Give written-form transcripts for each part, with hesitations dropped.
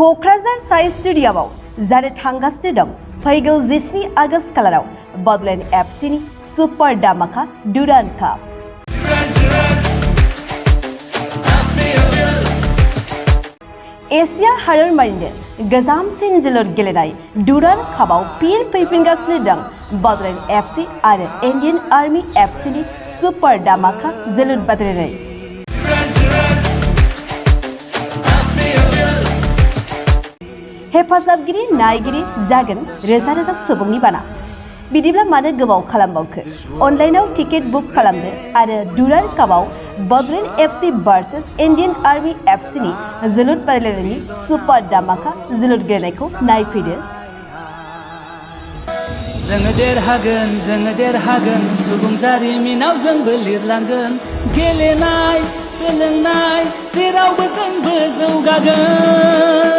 क'क्राझार साइ स्टेडियामाव जानो थांगासिनो दं फैगौ 17 आगस्ट खालाराव बडलेण्ड एफसीनि सुपार धामाका डुरान्ड काप। एशिया हादोरमानिनो गोजामसिन जोलुर गेलेनाय डुरान्ड कापआव फिन फैफिनगासिनो दं बडलेण्ड एफसी आरो इन्डियान आर्मी एफसीनि सुपार धामाका जोलुर बादायलायनाय। हेफाजाबगिरि नायगिरि जागोन रोजा रोजा सुबुंनि बाना। बिदिब्ला मानो गोबाव खालामबावखो? अनलाइनाव टिकेट बुक खालामदो आरो डुरान्ड कापआव Bodoland FC versus Indian army एफसीनि जोलुर बादायलायनायनि सुपार धामाका जोलुर गेलेनायखौ नायफैदो। जोङो देरहागोन सुबुं जारिमिनाव जोंबो लिरलांगोन गेलेनाय सोलोंनाय जेरावबो जोंबो जौगागोन।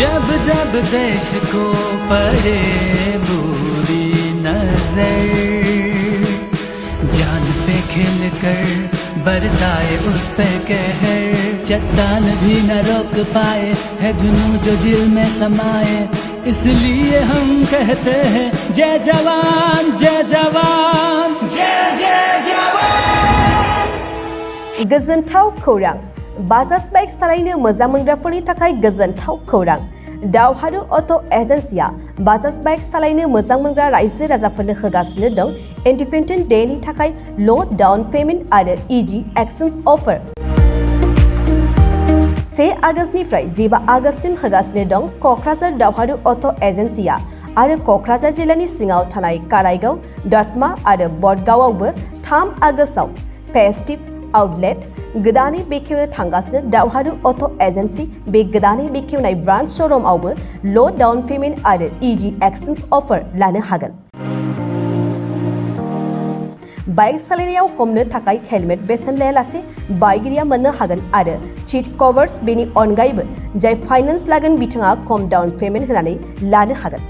जब जब देश को पड़े बुरी नजर जान पे खिल कर बरसाए उस पे कहर चट्टान भी न रोक पाए है जुनून जो दिल में समाए इसलिए हम कहते हैं जय जवान जय जवान जय जय जवान। गोजोनथाव खौरां बाजाज बाइक सालायनो मोजां मोनग्राफोरनि थाखाय गोजोनथाव खौरां। दावहारु अट' एजेन्सिया बाजाज बाइक सालायनो मोजां मोनग्रा रायजो राजाफोरनो होगासिनो दं इन्डिपेन्डेन्ट डेनि थाखाय ल' डाउन पेमेन्ट आरो इजि एक्सचेन्ज अफार। 1 आगस्तनिफ्राय 15 आगस्तसिम होगासिनो दं क'क्राझार दावहारु अट' एजेन्सिया आरो क'क्राझार जिल्लानि सिङाव थानाय काराइगाव, दतमा आरो बडगावआवबो 3 आगस्टआव फेस्टिभ आउटलेट गोदानै बेखेवनो थांगासिनो दावहारु अट' एजेन्सि। बे गोदानै बेखेवनाय ब्रान्च श'रुमआवबो ल' डाउन पेमेन्ट आरो इजि एक्सचेन्ज अफार लानो हागोन। बाइक सालायनायाव हमनो थाखाय हेलमेट बेसेन लायालासे बाइगिरिया मोननो हागोन आरो सीट कभार्स। बेनि अनगायैबो जाय फाइनान्स लागोन बिथाङा खम डाउन पेमेन्ट होनानै लानो हागोन।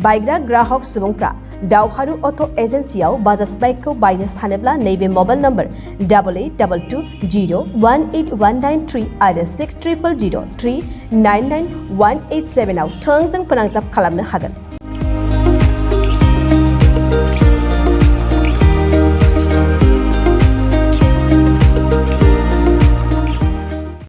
बायग्रा ग्राहक सुबुंफ्रा दावहारु अट' एजेन्सियाव बाजाज बाइकखौ बायनो सानोब्ला नैबे मबाइल नम्बर 8822018193 आरो 600003991187 आव थोंजों फोनांजाब खालामनो हागोन।